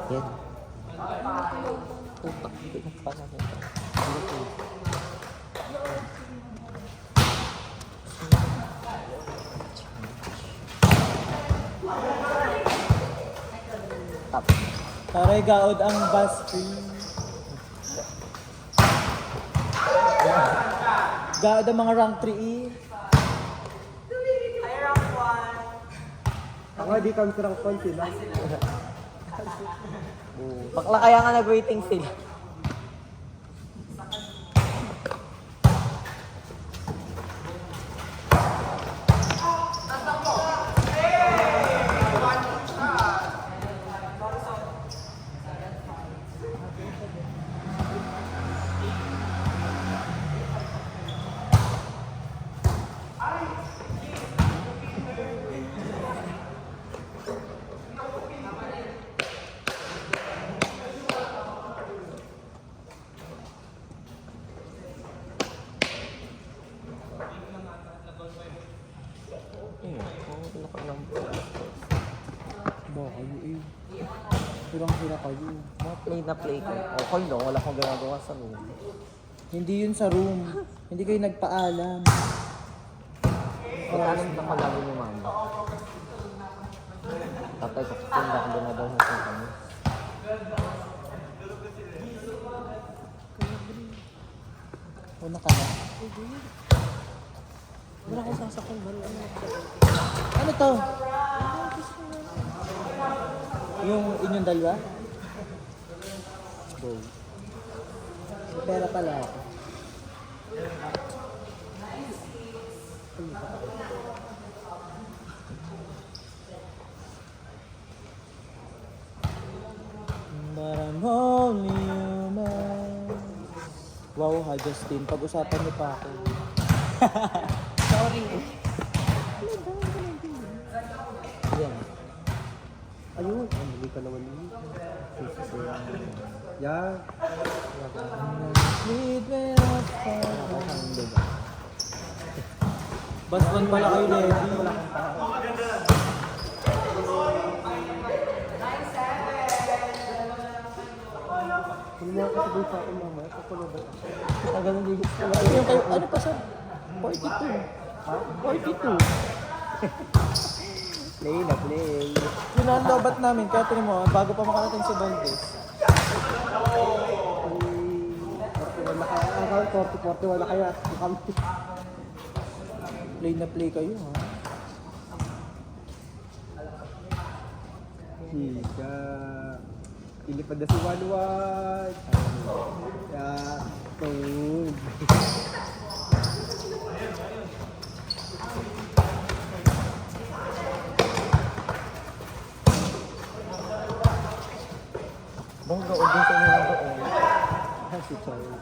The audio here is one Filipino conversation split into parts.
Yan. Putak, hindi na pala mo. Tap. Taray gaod ang bus fee. Gaod ang mga rank 3E. Ako di kami sa rank 1 sila. Bakla kaya nga nag-waiting sila. Ba kayo eh. Hirang-hira kayo. Mga play ko. Okay no, wala akong ginagawa sa room. Hindi yun sa room. Hindi kayo nagpaalam. Kailangan na palagi ni mama. Tatay ko, tinda ko na daw sa kanya. Una ka na. Wala akong sasakal ba? Ano to? Yung inyong dalawa? Go. May pera pala ako. But I'm only human. Wow, ha Justin, pag-usapan niyo pa ako. Sorry. Yan. Ayun, hindi ka naman yun. Yan. Sweet when I fall. Baston pala kayo, Levi. Kung mga kasabay sa akin mamaya, papulo ba? Tagal ng ligit pala. Ano pa sa 42? Ha? 42. Play na play. Yun ang lobat namin, kaya tinan mo, bago pa makarating si Valdez. 41 na kaya. Ang 40, 41 na kaya. Kami. Play na play kayo, ha? Higa. Ilipad na si Wanwan. Ya. Tug. Bongga o din sa inyo doon. Si Charles.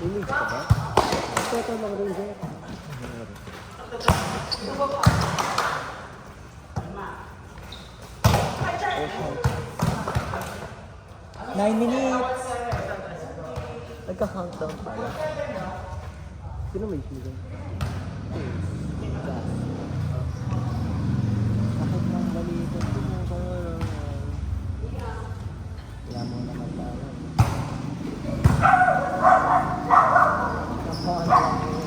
Ilig ka ba? Ito lang rin siya. 9 minutes! Nagka-countdown pala. Sino may issue dyan? Bakit nang balikan ko mo ba? Kaya mo naman tayo. Ako ano lang yun.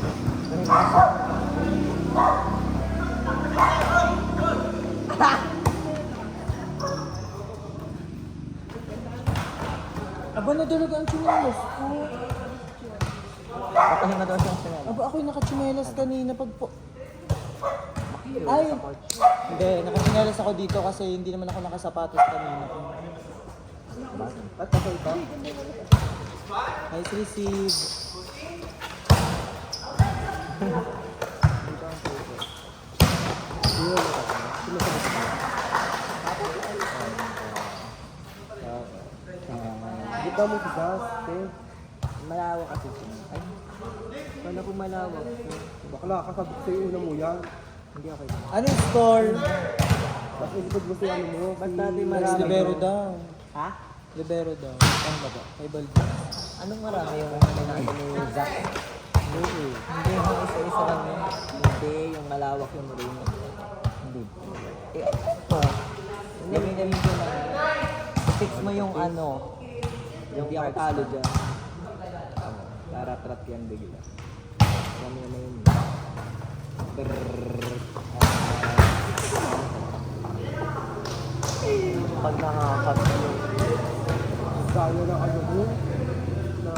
Aba, nadulog ang tsinelas ko. Nakahinga daw siyang sinala. Aba, ako'y nakatsinelas kanina pag po... Ay! Hindi, nakatsinelas ako dito kasi hindi naman ako nakasapatos kanina. At ako ito? Nice receive. Di ba mo sigas? Malawak kasi siya. Ay, Kala ko malawak. Bakla, kasabot sa'yo una mo yan. hindi okay na. Ano yung score? Tapos ilikod mo sa ano mo. Basta di Next marami. libero daw. Ha? Libero daw. Ano ba ba? Kay Valdez. Anong marami yung natin ni Zach? Oo. Hindi yung isa-isa lang yun. Hindi, yung malawak yung ring. Hindi. Eh, ito. Lamin-lamin ko na. Fix mo yung ano. Yung Hindi ako parts talo na. dyan. Tarat-rat yan bigla. Kami naman yun. Pag nakakap Kaya na ano mo. Na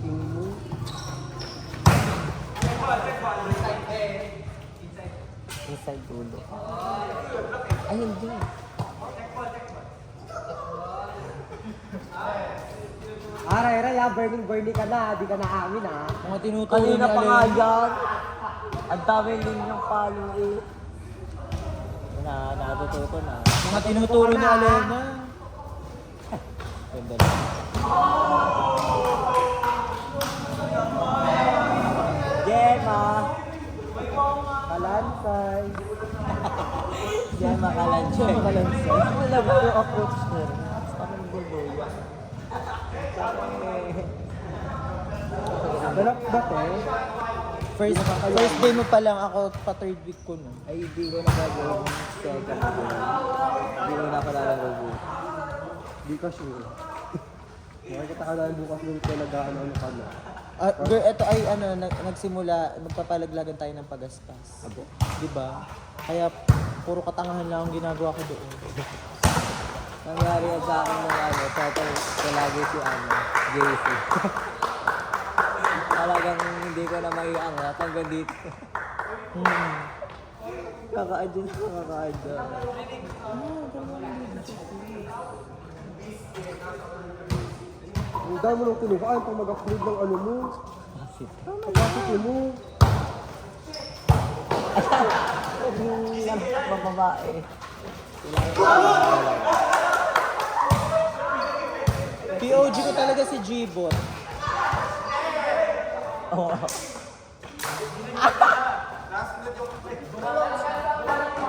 tingin mo. inside ulo. Ay, hindi. Aray, burning ka na. Di ka na amin Mga tinuturo ni Kanina pa nga Alena. yan. Ang dami din yung follow eh. Natututo na. Mga tinuturo ni Alena. Ganda lang. Gemma! Kalansay. Gemma Kalansay. Gemma Kalansay. Wala ba yung approach niya? Parang gulo. Balak ba te? First day mo pa lang ako, pa third week ko na. Ay, hindi ko na gagawin second day. Hindi ko na palalaro. Di ka sure. Makikita ka na bukas nung talagaan ano ka na. Girl, ito ay ano, nagsimula, nagpapalaglagan tayo ng pagaspas. Abo. Diba? Kaya puro katangahan lang ang ginagawa ko doon. Nangyari yan sa akin ng ano, total palagi si ano, JC. Talagang hindi ko na maiangat hanggang dito. Kaka-adyo na, kaka-adyo. Ang dami mo nung tinukaan pag mag-upload ng ano mo. Bakit? Capacity mo. Yung lampak ng babae. POG ko talaga si G-Bot. Oo.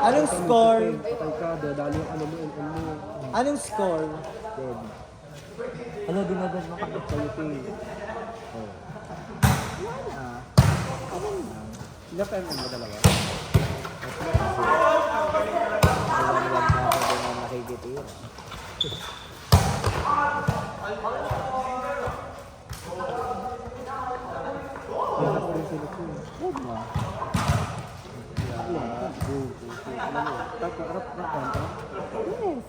Anong score? Patay ka, dali yung ano mo, mo. Anong score? Dead. Ano, dinagad mo kami? Saluting. Ilang pa yung dalawa? Dalawang na ako din na nakikitira. Lakas rin sila ko. Huwag mo. Harap kanta? Yes.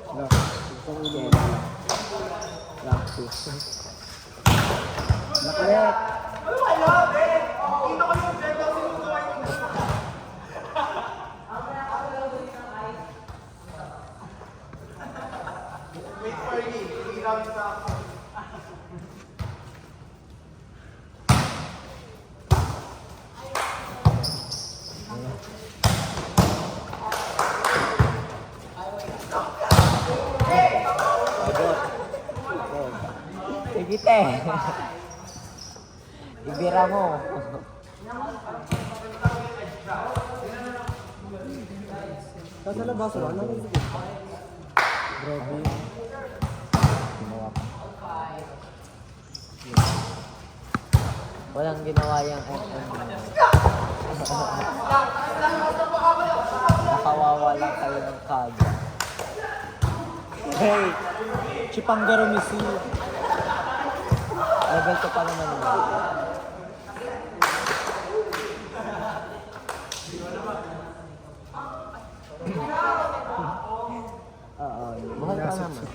Wala. Isang ulo. Yan. Rank 2. Naklet! Sige te. Ibira mo. Nasa labas, wala na rin. Grabe. Ginawa pa. Walang ginawa yung FM. Nakawawala kayo ng kaga. Hey! Chipangaro Misil. Level ko pa naman yun. Oo, buhay pa naman.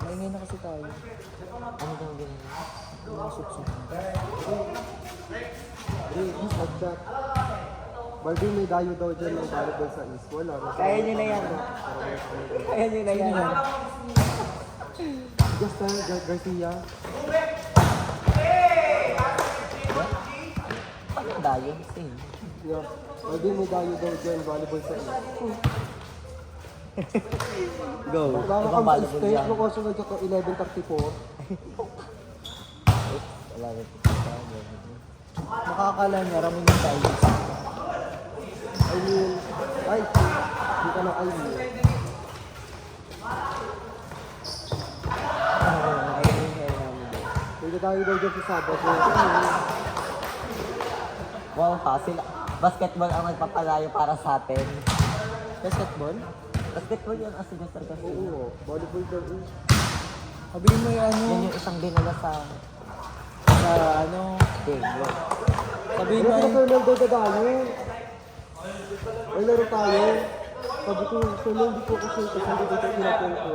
Maingay na kasi tayo. Ano daw ginawa? Nasukso. Headshot. Barbie, may dayo daw dyan ng volleyball sa East. Wala. Kaya nyo na yan. Kaya nyo na yan. Just Garcia. Paano dayo? Sing. Yeah. Barbie, may dayo daw dyan volleyball sa East. Go. Baka Ibang kang sa volleyball state, yan. nung also nag 11:34. Wala rin. Makakala niya, Ramon yung tayo. Ay, di ka na I mean. Ayun, ayun. Hindi tayo daw dyan sa Sabado. Wow, sila. Basketball ang nagpapalayo para sa atin. Basketball? Basketball yun ang sinasabi kasi. Oo, volleyball daw eh. Sabihin mo yung ano, Yun yung isang dinala sa sa ano, game. sabihin Ano mo sa yung, Colonel daw dadalo? May laro tayo. Sabi ko, Colonel, di ko kasi ito. Sabi ko, pinapin ko.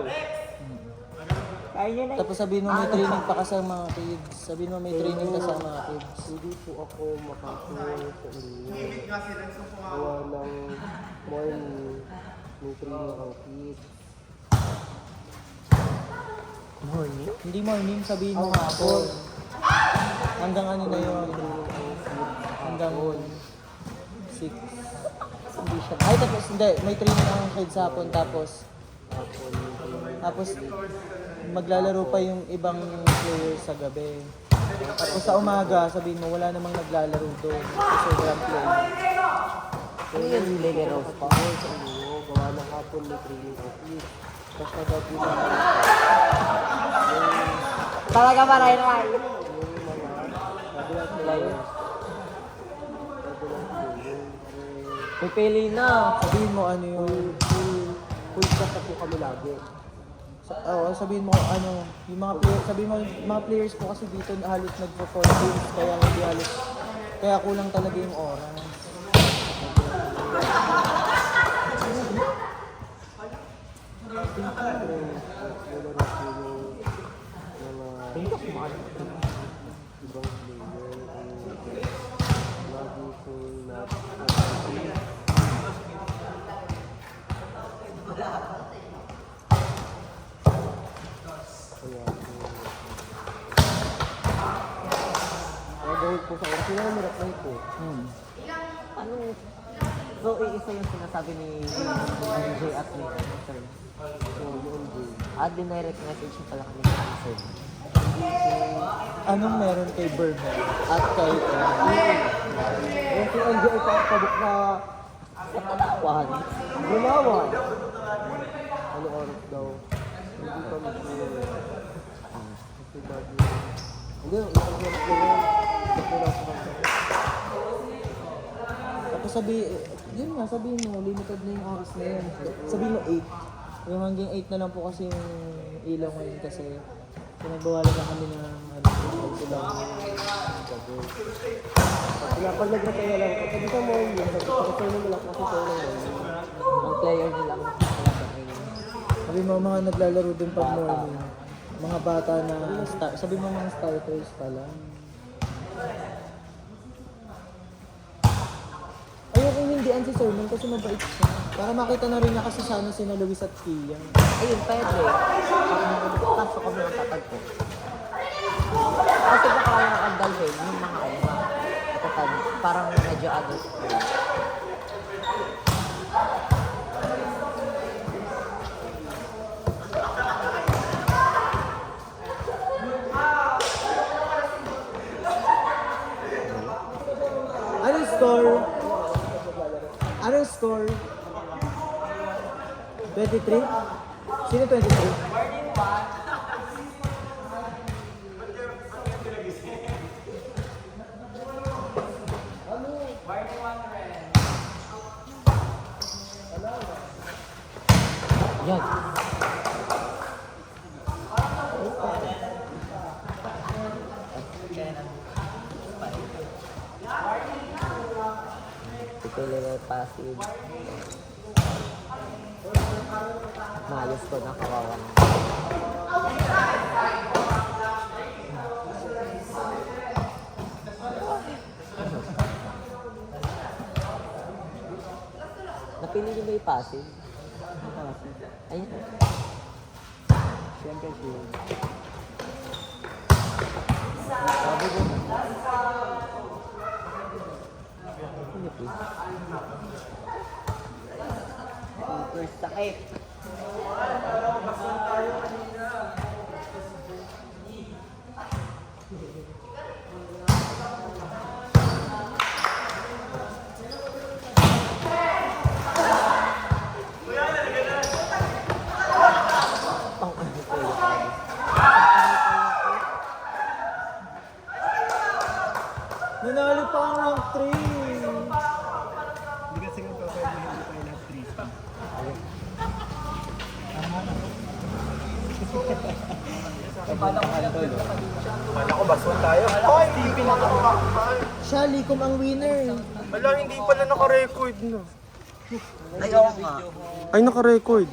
Kaya yun na. tapos sabihin mo may training pa ka sa mga kids. Sabihin mo may training ka sa mga kids. Hindi po ako makatulong sa inyo. Gawa ng morning. May training ang kids. Morning? Hindi morning, sabihin mo hapon. Hanggang ano na yun? Hanggang 6. Hindi siya. Ay, tapos hindi. May training ang kids hapon. Tapos maglalaro pa yung ibang players sa gabi. Tapos sa umaga, sabihin mo, wala namang naglalaro doon. Kasi walang play. Ano yun, Lily Rose pa? Ako sa inyo, gawa ng hapon may training ang kids. Basta gabi na Talaga ba, Ray? yung mga kabilang players. Pipili na. Sabihin mo ano yung... Full staff na po kami lagi. sabihin mo ano, yung mga players, sabihin mo yung mga players po kasi dito na halos nagpo-4 games kaya hindi halos kaya kulang talaga yung oras. Ibang player. Lagi po na gawin po sa oras. Sila ang mirapay po. Ano? So, iisa yung sinasabi ni MJ at ni Sir. So, yun din. Dinirect message yung pala kami ni Sir. Anong meron kay Burnham at kay Yung si MJ ay pakapabok na Tatawahan. gumawan. Ano oras daw? Hindi pa mismo. Kasi bago. Hindi, isang oras na yun. Kasi lang sa mga. tapos yun nga, sabihin mo, limited na yung oras na yun. Sabihin mo 8. Yung hanggang 8 na lang po kasi yung ilaw ngayon kasi pinagbawalan na kami ng ilang Gabi. Kaya pag nag-repay na lang, kapag sa morning, kapag mo lang kasi sa morning. Ang player nila ang nagpapalagay. sabi mo mga naglalaro din pag morning. Mga bata na, sabi mo mga starters pa lang. Ayoko hindian si Sermon kasi mabait siya. Para makita na rin niya kasi sana sina Luis at Kia. Ayun, pwede. Kaso kami ang tatagpo. Kasi baka kaya ang dalhin, yung mga parang medyo adult. Anong score? Anong score? 23? Sino 23? Yan. Pipili na yung passive. Maayos ko na kawawa. Napili niyo ba yung passive? Ayun. Siyempre siya. Sabi ko. Ano please? Super sakit. Nanalo pa ang rank 3. Hindi kasi kung pwede hindi tayo lahat 3. Wala ko, baswan tayo. Ay, hindi pinaka. Siya, Likom ang winner. Wala, hindi pala naka-record no. Ayaw nga. Ay, naka-record.